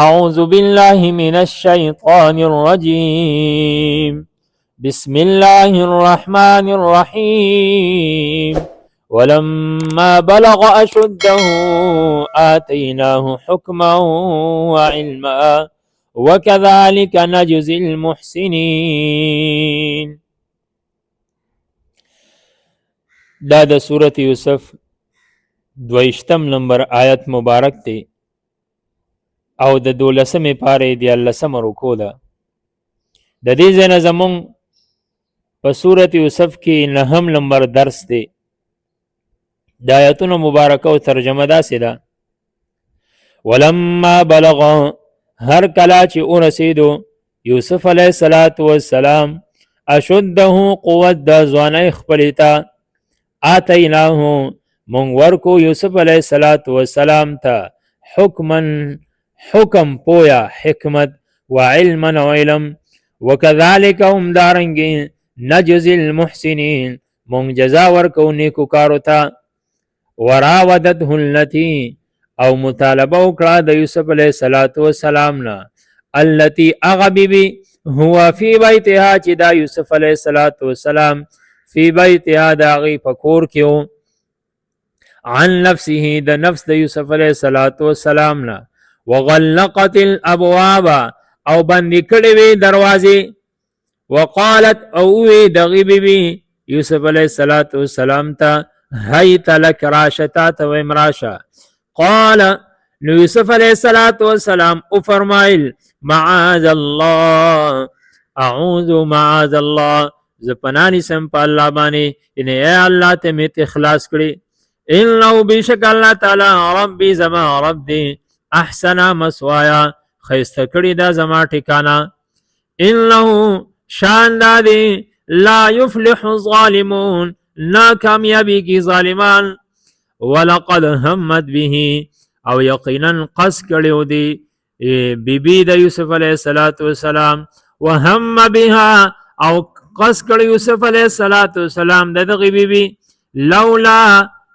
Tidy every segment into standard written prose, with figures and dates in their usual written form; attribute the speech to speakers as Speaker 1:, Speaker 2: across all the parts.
Speaker 1: أعوذ بالله من الشيطان الرجيم بسم الله الرحمن الرحيم ولما بلغ أشده آتيناه حكما وعلما وكذلك نجزي المحسنين. دا د سورة یوسف 22 نمبر آیت مبارک دی او د 12 پاره دی 11 رکوع ده. د دې ځای نه زمونږ په سورة یوسف کې 9 نمبر درس دی. د آیتونو مبارکه او ترجمه داسې ده: ولما بلغ، هر کله چې ورسېدو یوسف علیه السلام اشده، قوت د ځوانۍ خپلې ته، آتیناه، مونږ ورکو یوسف علیه السلام ته حکما، حکم پویا، حکمت، و علما و علم، وکذالک هم دارنګې نجزی المحسنین، مونږ جزا ورکو نیکو کارو ته. وراودته التي، او مطالبه وکړه د یوسف علیه السلام نه، التي هغه بیبي، هو فی بیتها، چې دا یوسف علیه السلام فی بیتها د هغې په کور کې و، عن نفسه د نفس د یوسف علیه السلام نه، وغلقت الابواب، او بندې کړې وې دروازې، وقالت، او وی دغې بیبي یوسف علیه السلام ته، هیت لک، راشه تا ته ویم راشه. قال، نو یوسف علیه السلام او فرمایل، معاذ الله، اعوذ معاذ الله، زه پناه نیسم په الله باندې، یعنې ای الله ته مې اخلاص کړي، انه بشک الله تعالی ربي زما رب دی، احسن مسوایا، خیسته کړي دا زما ټکانه، انه شان دا دی، لا یفلح الظالمون، ناکامیابی کی ظالمان، ولقد همت به، او یقینا قصد کړیو دی بیبی د یوسف علیه السلام، وهم بها، او قصد کړی یوسف علیه السلام د دغې بیبي، لولا،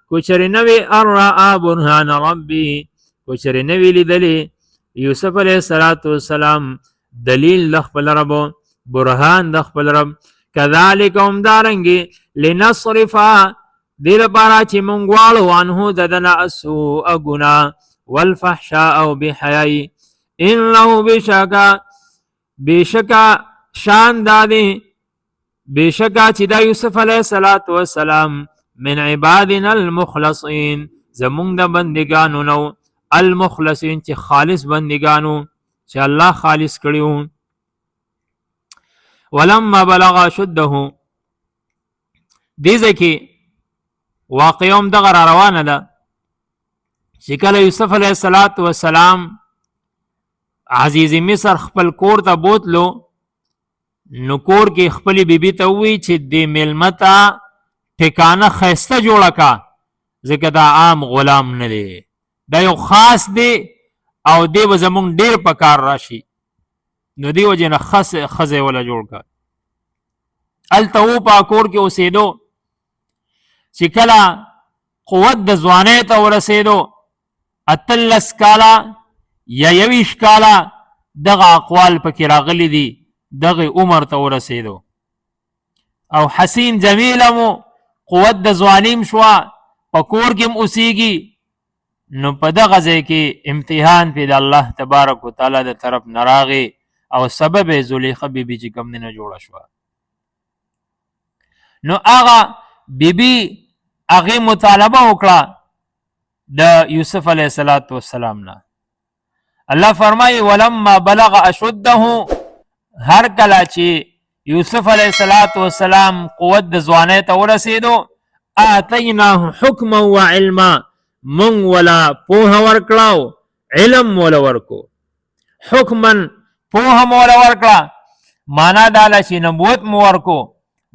Speaker 1: کوچرې نوی الرآ برهان ربی، کوچرې نوی لیدلی یوسف علیه السلام دلیل د خپل رب، برهان د خپل رب. کذالک هم دارنګې لنصرفا، دې لپاره چې مونږ غواړو عنه د ده نه السوء ګناه، والفحشاء او بحیایي، انه بشکا شان دا دی، بشکا چې دا یوسف علیه السلام من عبادنا المخلصین، زمونږ د بندګانو نو، المخلصین چې خالص بندګانو، چې الله خالص کړیو. ولما بلغ اشده، دې ځای کې واقعه هم دغه را روانه ده چې کله یوسف علیه السلام عزیز مصر خپل کور ته بوتلو، نو کور کې خپلې بیبي ته ووی چې دې میلمه ته ټکانه ښایسته جوړه کا، ځکه دا عام غلام نه دی، دا یو خاص دی او دی به زمونږ ډېر په کار راشي، نو دی وجې نه ښځی وله جوړ کا. هلته و په کور کې اوسېدو، چې کله قوت د ځوانۍ ته ورسېدو، 18 کاله یا 21 کاله دغه اقوال پکې راغلي دي، دغه عمر ته ورسېدو، او حسین جمیل مو، قوت د ځوانیم شوه، په کور کې هم اوسېږي، نو په دغه ځای کې امتحان پې د الله تبارک وتعالی د طرف نه راغی، او سبب یې زلیخه بیبي چې کوم دی نه جوړه شوه. نو هغه بیبي هغې مطالبه وکړه د یوسف علیه السلام نه. الله فرمایي ولما بلغ اشده، هر کله چې یوسف علیه السلام قوت د ځوانۍ ته ورسېدو، آتیناه حکما و علما، مونږ ولا پوهه ورکړه، علم ولا ورکو، حکما پوهه مو ولا ورکړه، معنا دا ده چې نبوت مو ورکو.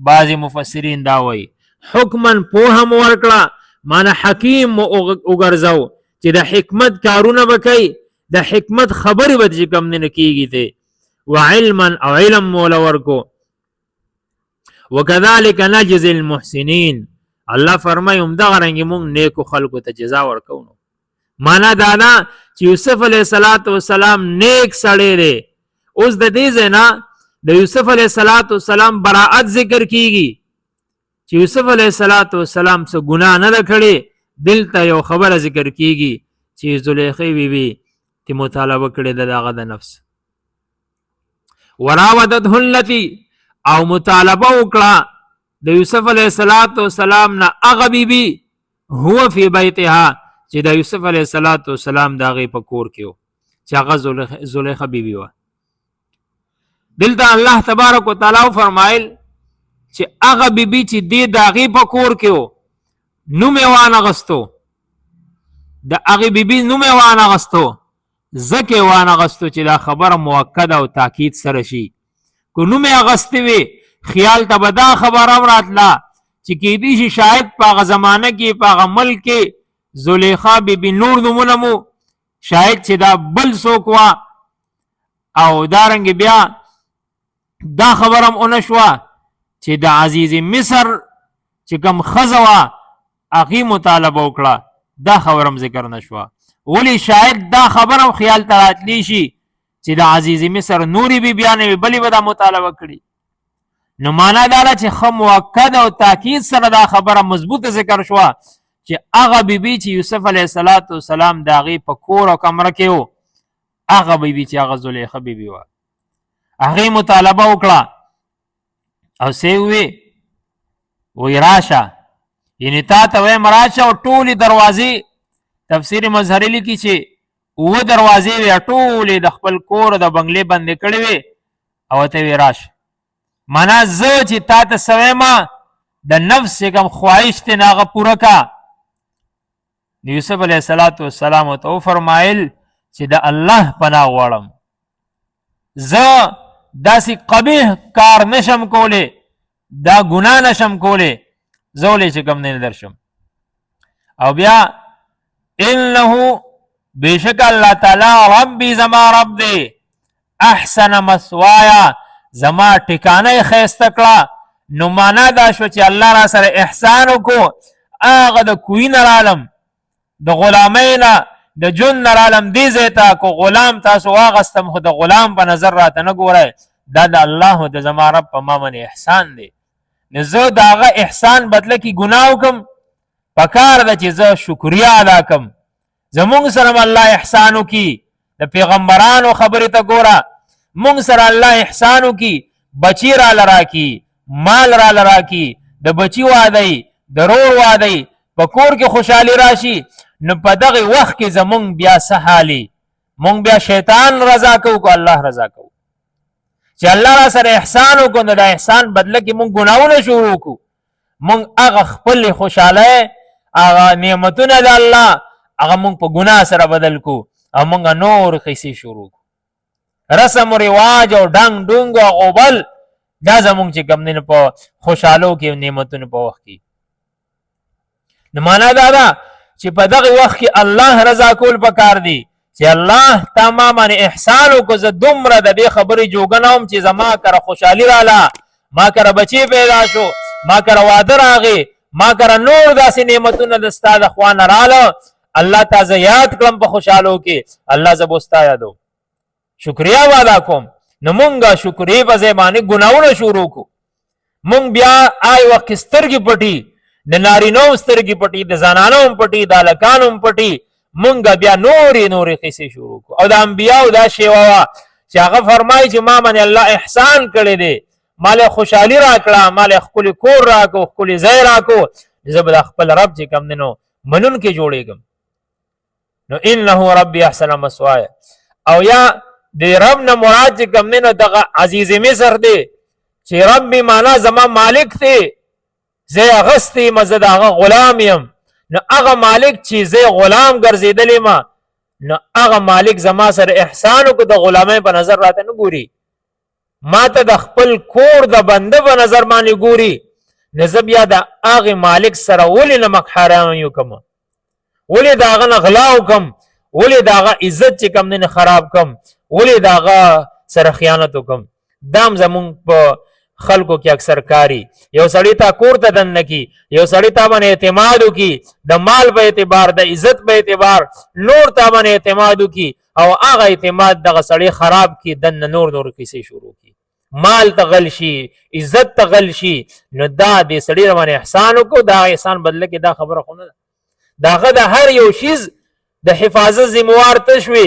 Speaker 1: بعضې مفسرین دا وایي حکما پوهه مو ورکړه، معنا حکیم مو وګرځو، چې د حکمت کارونه به کوي، د حکمت خبرې به چې کوم نه کېږي ته، وعلما، او علم مو ولا ورکو. وکذالک نجزی المحسنین، الله فرمایي همدغه رنګې مونږ نیکو خلکو ته جزا ورکو. معنا دا نه چې یوسف علیه السلام نیک سړی دی. اوس د دې ځای نه د یوسف علیه السلام براءت ذکر کیږي چې یوسف علیه السلام څه ګناه نه ده کړې. دلته یو خبره ذکر کیږي چې زلیخی بیبي تی مطالبه کړې ده د هغه د نفس. وراودته التي او مطالبه وکړه د یوسف علیه السلام نه هغه بیبي هو فی بیتها چې د یوسف علیه السلام د هغې په کور کې و چې هغه زلیخه بیبي وه. دلته الله تبارک وتعالی فرمایل چې هغه بیبي چې دی د هغې په کور کې و نوم یې وانغستو، د هغې بیبي نوم یې وانغستو ځکه یې وانغستو چې دا خبره مؤکد او تاکید سره شي. که نوم یې اغستې وي خیال ته به دا خبره هم راتله چې کیدی شي شاید په هغه زمانه کې په هغه ملک کې زلیخا بیبي نور نومونه مو شاید چې دا بل څوک وه، او دارنګې بیا دا خبره هم ونه شوه چې د عزیز مصر چې کوم ښځه وه هغې مطالبه وکړه، دا خبره هم ذکر نه شوه. ولی شاید دا خبر هم خیال ته راتلی شي چې د عزیز مصر نورې بیبیانې وي بلې به دا مطالبه کړي. نو معنا دا ده چې ښه مؤکد او تاکید سره دا خبره مضبوطه ذکر شوه چې هغه بیبي چې یوسف علیه السلام د هغې په کور او کمره کې و هغه بیبي چې هغه زلیخه بیبي وه هغې مطالبه وکړه او څه ووی وی راشه، یعنې تا ته وایم راشه او ټولې دروازې تفسیر مظهری لیکي چې 9 دروازې وې ټولې د خپل کور د بنګلې بندې کړې وې او ته وې راشه. معنا زه چې تا ته څه وایم د نفس چې کوم خواهش دی نه هغه پوره کا. یوسف علیه السلام ورته وفرمایل چې د الله پناه غواړم، زه داسې قبیح کار نشم کولی، دا ګناه نشم کولی، زه ولې چې کوم نه درشم. او بیا انه بیشک الله تعالی ربی زما رب دی احسن مسوایا زما ټکانه خیسته کړه. نو معنا دا شو چې الله را سره احسان وکړو، هغه د کوی نه رالم د غلامۍ نه د جون نه رالم دې ځای ته، کو غلام تاسو واغستم خو د غلام په نظر راته نه ګورئ، دا د الله د زما رب په ما باندې احسان دی. نو زه د هغه احسان بدله کې ګناه وکړم پکار ده چې زه شکریه ادا کړم. زمونږ سره الله احسان وکړي، د پیغمبرانو خبرې ته ګوره، مونږ سره الله احسان وکړي، بچی راله راکړي، مال راله راکړي، د بچي واده د رور واده په کور کې خوشحالي راشي. نو په دغه وخت کې زمونږ بیا څه حالي، مونږ بیا شیطان رضا کوو که الله رضا کوو؟ چې الله را سره احسان وکړو نو د احسان بدله کې مونږ ګناهونه شروع کړو، مونږ هغه خپل خوشحالی هغه نعمتونه د الله هغه مونږ په ګناه سره بدل کو او مونږ نور قصې شروع کو. رسم و رواج او ډنګ ډونګ او غوبل دا زمونږ چې کوم دی په خوشحالو کې نعمتونو په وخت کې. نو معنا دا ده چې په دغه وخت کې الله رضا کول پکار دی چې الله تا ما باندې احسان وکړو، زه دومره د دې خبرې جوګه نه وم چې زما کره خوشحالي راله، ما کره بچی پیدا شو، ما کره واده راغی، ما کره نور داسې نعمتونه د ستا د خوا نه راله، الله تا زه یاد کړم په خوشحالو کې، الله زه به ستا یادوم، شکریه به ادا کوم. نو مونږ شکریې په ځای باندې ګناهونه شروع کړو. مونږ بیا آی وخت کې سترګې پټي، د نارینو سترګې پټي، د زنانو هم پټي، د هلکانو هم پټي، مونږ بیا نورې قصې شروع کړو. او د انبیاو دا شیوه وه چې هغه فرمایي چې ما باندې الله احسان کړی دی، مال خوشحالي راکړه، مال ښکلي کور راکړو، ښکلي ځای راکړو، زه به د خپل رب چې کوم دی نو منونکی جوړېږم. نو انه ربي احسن مسوایا. او یا د رب نه مراد چې کوم دی نو دغه عزیز مصر دی چې ربي معنا زما مالک دی، زه اغستی مزه د هغه غلام یم. نو هغه مالک چې زه غلام ګرځېدلی ما، نو هغه مالک زما سره احسان وکړو، د غلامۍ په نظر راته نه ګوري، ما ته د خپل کور د بنده په نظر باندې ګوري. نو زه بیا د هغې مالک سره ولې نمک حرامي وکړم، ولې د هغه نه غلا وکړم، ولې د هغه عزت چې کوم دی خراب کړم، ولې د هغه سره خیانت وکړم. دا هم زمونږ په خلکو کې اکثر کاری یو سړی ته کور ته دن کی یو سړی ته باندې اعتماد کی د مال په اعتبار د عزت په اعتبار نور ته باندې اعتماد کی او هغه اعتماد دغه سړی خراب کی دن نور کیسې شروع کی مال تغل شي عزت تغل شي نو دا د سړی باندې احسان کو دا احسان بدله کې دا خبره خونه داغه د هر یو شیز د حفاظت ذمہوار تشوي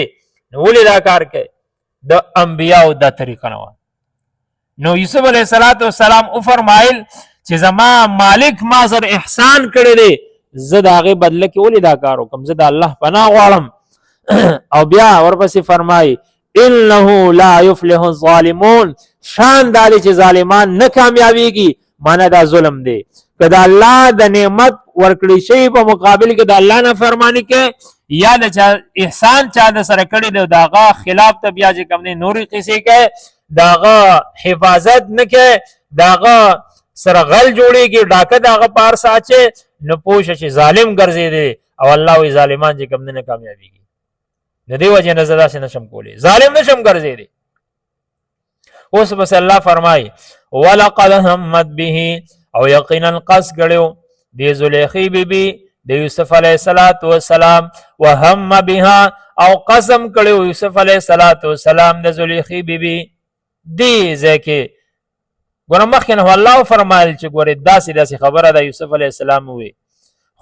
Speaker 1: نو ولې دا کار کوي د انبیاء د طریقه نه نو یوسف علیہ السلام او فرمایل چې زما مالک ما سر احسان کړی دی زه د هغه بدله کې ولې دا کار وکم زه د الله پناه غواړم او بیا ورپسې فرمای انه لا يفلح الظالمون شان دالي چې ظالمان نه کامیابیږي معنا دا ظلم دی که د الله د نعمت ورکړی شي په مقابل کې د الله نه فرمانی کې یا د احسان چا د سره کړی دی داغه خلاف ته بیا چې کوم نه نوري قصې کې داغه حفاظت نه کې داغه سره غل جوړیږي ډاکه داغه پار ساچه نو پوښ چې ظالم ګرځي دی او الله وی ظالمان چې کوم نه کامیابیږي د دې وجه نه زدا سے نشم کولی ظالم نشم ګرځي دی اوس بس الله فرمای ولقد همت به او یقینا قص کړو د زلیخی بیبي د یوسف علیه السلام وهم بها او قسم کړو یوسف علیه السلام د زلیخی بیبي دی ځکه ګورم مخکنه الله فرمایل چې ګوره داسې خبره ده یوسف علیه السلام وی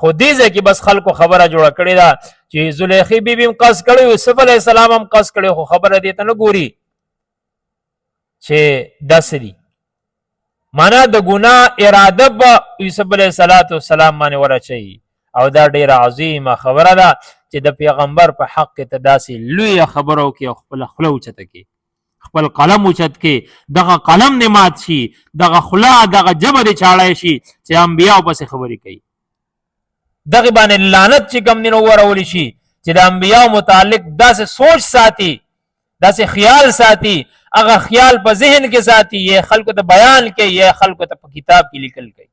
Speaker 1: خو دې ځکه بس خلکو خبره جوړه کړې ده چې زلیخی بیبي هم قص کړو یوسف علیه السلام هم قص کړو خو خبره دې ته نه ګوري چې داسې معنا د ګناه اراده به یوسف علیه السلام باندې ورچي او دا ډیره عظیمه خبره ده چې د پیغمبر په حق کې تداسي لوی خبرو کې خپل خلو چته کې خپل قلم اوچت کې دغه قلم نه مات شي دغه خلا دغه جبه دې چاړای شي چې انبیاء پس خبرې کوي دغه باندې لعنت چې کم نه ورول شي چې د انبیاء متعلق داسې سوچ ساتي داسې خیال ساتي هغه خیال په ذهن کې ساتي یې خلکو ته بیان کوي یې خلکو ته په کتاب کې لیکل کوي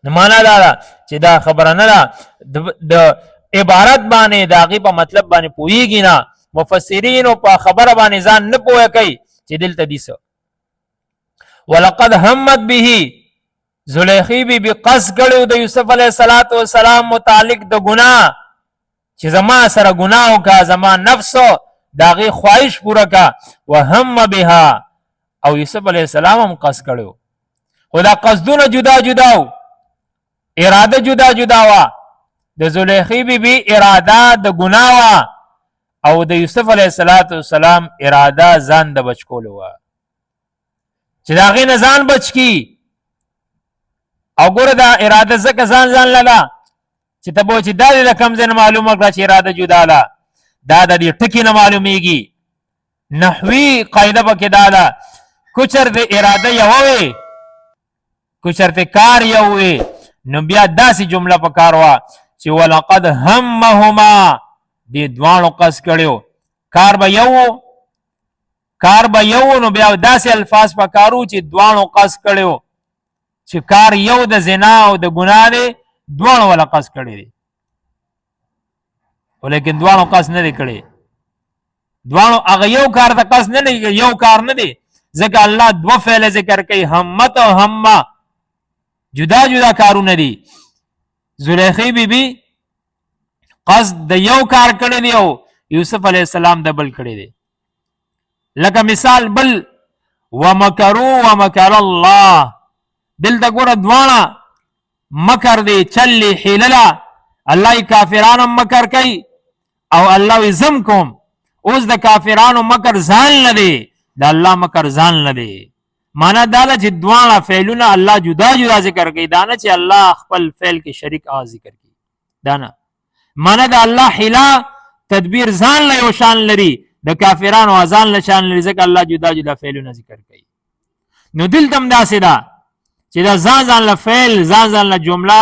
Speaker 1: نو معنا دا چې دا خبره نه ده د عبارت باندې داغي په مطلب باندې پوېږي نه مفسرین په خبره باندې ځان نه پوهه کوي چې دلته دیسه ولقد همت به زلیخی بی قص کړو د یوسف علیه السلام متعلق د ګناه چې زما سره ګناه وکا زما نفس داغي خواهش پورا کا وهم بها او یوسف علیه السلام هم قص کړو خدا قصدونه جدا جدا اراده جدا جدا وا د زلیخی بی اراده د ګناه وا او د یوسف علیه السلام اراده ځان د بچ کولو وا چې داغي نه ځان بچ کی او ګوره دا اراده زکه ځان للا چې ته چې دا د کم ځای معلومه کړه چې اراده جدا ده دا د دې ټکی نه معلومیږي نحوی قاعده پکې دا ده کوچر د اراده یو وي کوچر ته کار یو وي نو بیا داسې جمله پکار وا چې ولقد همهما دې دوانو قص کړو کار به یو نو بیا داسې الفاظ پکارو چې دوانو قص کړو چې کار یو د زنا او د ګناه دی دوانو ولا قص کړی دی ولیکن دوانو قص نه دی کړی دوانو هغه یو کار ته قص نه دی یو کار نه دی ځکه الله دو فعل ذکر کوي همت او همه جدا جدا کارونه دي زلیخی بیبي قصد د یو کار کړی دی او یوسف علیه السلام د بل کړی دی لکه مثال بل ومکروا ومکر الله دلته ګوره دواړه مکر دی چلی حیللا الله کافرانو مکر کوي او الله زم کوم اوس د کافرانو مکر ځان لدی د الله مکر ځان لدی معنا دا چې دواړه فعلونه الله جدا جدا ذکر کوي دا نه چې الله خپل فعل کې شریک آ ذکر کوي دا نه معنا د الله حیلا تدبیر ځان له یو شان لري د کافرانو ځان له شان لري ځکه الله جدا جدا فعلونه ذکر کوي نو دلته هم داسې ده چې دا ځان له فعل ځان له جمله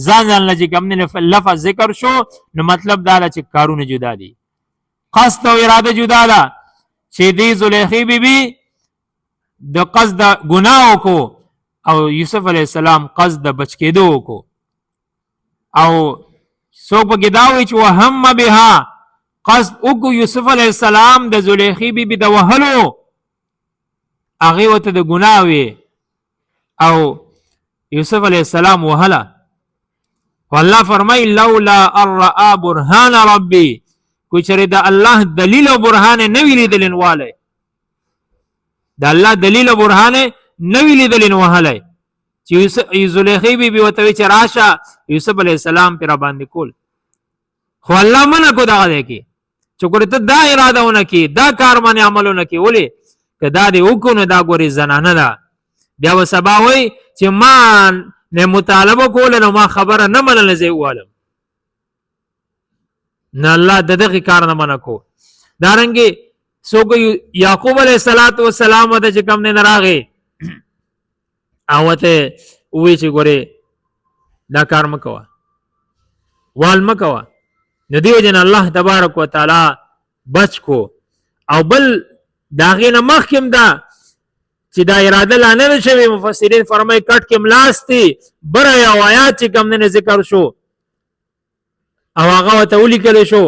Speaker 1: ځان له چې کوم نه لفظ ذکر شو نو مطلب دا چې کارونه جدا دي قصد او اراده جدا ده چې دې زلیخی بیبي د قصد ګناو کو او یوسف علیه السلام قصد بچ کېدو کو او سو په گداوی چې وهم بها قصد او کو یوسف علیه السلام د زلیخی بیبي د وهلو هغه وته د ګناه وي او یوسف علیه السلام وهله. والله فرمای لولا ان را برهان ربي، کو چرې د الله دلیل او برهان نه وی لیدل واله، د الله دلیل او برهان نه وی لیدل وهله چې زلیخی بی بی وته چې راشه یوسف علیه السلام پر باندې کول. خو الله منع کو دغه دی کی چې ګوره ته دا اراده ونه کی، دا کار باندې عملونه کی، ولې که دا دی وکړو دا ګوري زنانه ده، بیا و سبا وای چې ما نه مطالبه کول نو ما خبره نه منله زه والم نه، الله دغه کار نه منع کو. دارنګي څوک یعقوب علیه السلام ته چې کوم نه راغی او ته وی چې ګوره دا کار مکوه وال مکوه، نو دیو جن الله تبارک وتعالى بچ کو. او بل داغه نه مخکم دا چې دا اراده لانه شوی، مفسرین فرمای کټ کې ملاستی بر یا آیات چې کوم نه ذکر شو او هغه ته ولیکل شو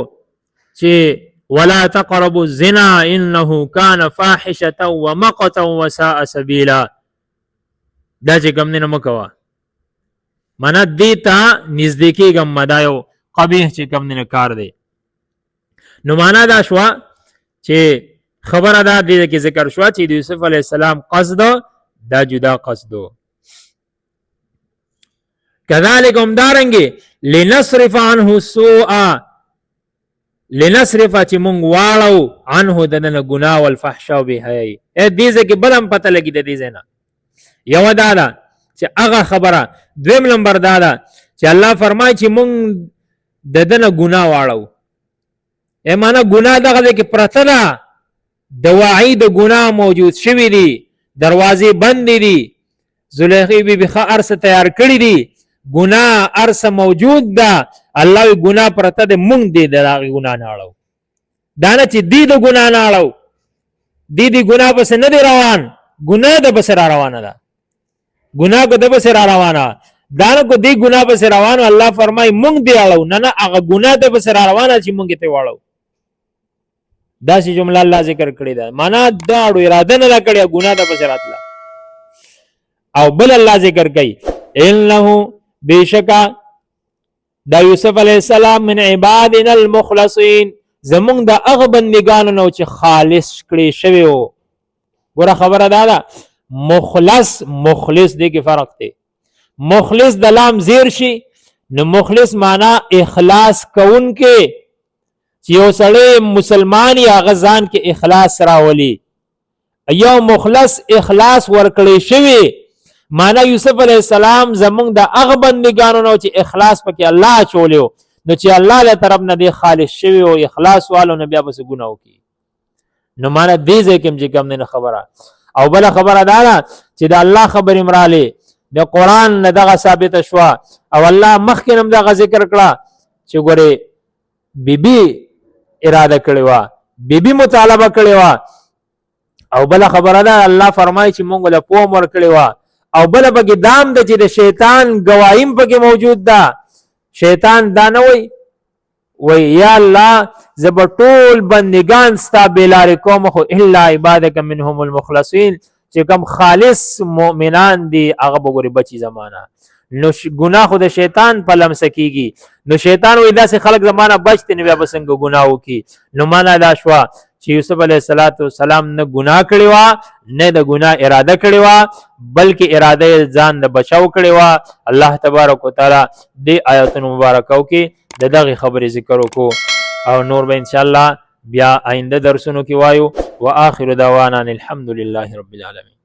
Speaker 1: چې ولا تقربوا الزنا انه كان فاحشه ومقتا وساء سبيلا، دا چې کوم نه مکوا معنا دیتا نزدیکی غم مدایو قبیح چې کوم نه کار دی. نو معنا دا شو چې خبره دا دی کې ذکر شو چې د یوسف علی السلام قصد دا جدا قصدو. كذلك هم دارنګي لنصرف عنه السوء، لنصرف چې مونږ واړو عنه دنه ګناه والفحشاء وبهي. دې ځکه بلم پته لګی د دې نه یو دا ده چې هغه خبره. دویم نمبر دا ده چې الله فرمایي چې مونږ دنه ګناه واړو، معنا ګناه دغه کې پرته ده، دواعی د ګناه موجود شوی دي، دروازې بند دي، زلیخی بی بی ارس تیار کړی دي، ګناه ارس موجود ده، الله ګناه پرته ده، مونږ دې دغه ګناه نه اړو. دا نه چې دې د ګناه نه اړو، دې ګناه پس نه دی روان، ګناه د بس را روانه ده، ګناه کو د بس را روانه دا نه کو دې ګناه پس روانه. الله فرمای مونږ دې اړو، نه نه هغه ګناه د بس را روانه چې مونږ ته واړو. دا سی جمله الله ذکر کړی ده، معنا دا اړو اراده نه کړی ګناه د بس راتله. او بل الله ذکر کوي انه بشکا دا یوسف علیہ السلام من عبادنا المخلصین، زمونږ د هغه بندګانو نو چې خالص کړي شوی وو. ګوره خبره دا ده مخلص دی کې فرق دی. مخلص د لام زیر شي نو مخلص معنا اخلاص کون کې چې یو سړی مسلمان یا غزان کې اخلاص راولي، یو مخلص اخلاص ورکړي شوی معنا یوسف علیہ السلام زمونږ د هغه بندګانو نو چې اخلاص پکې الله چولیو، نو چې الله له طرف نه دی خالص شوی او اخلاص والو نه بیا بس ګناو کی. نو معنا دې ځکه چې کوم نه خبره. او بل خبره دا چې د الله خبر امراله د قران نه دغه ثابت شو او الله مخکې هم دغه ذکر کړه چې ګوره بیبي اراده کړی و، بیبي مطالبه کړی و. او بل خبره ده الله فرمایي چې مونږ له پوم ور کړی و. او بل پکې دام د چې د شیطان گواهیم پکې موجود ده. شیطان دا نه وای یا الله زب ټول بندگان ستا بلار کوم خو الا عبادک منهم المخلصین، چې کوم خالص مؤمنان دي هغه وګوري بچی زمانہ. نو ګناه خو د شیطان په لمس کیږي، نو شیطان وې داسې خلق زمانہ بچته نه بیا بسنګ ګناو کی. نو معنا دا شو چې یوسف علیه السلام نه ګناه کړی و نه د ګناه اراده کړی و، بلکې اراده ځان د بچاو کړی و. الله تبارک وتعالى دې آیاتونو مبارکاو کې دغه خبرې ذکر وکړو او نور به ان شاء الله بیا آینده درسونو کې وایو. واخر دعوانا الحمد لله رب العالمین.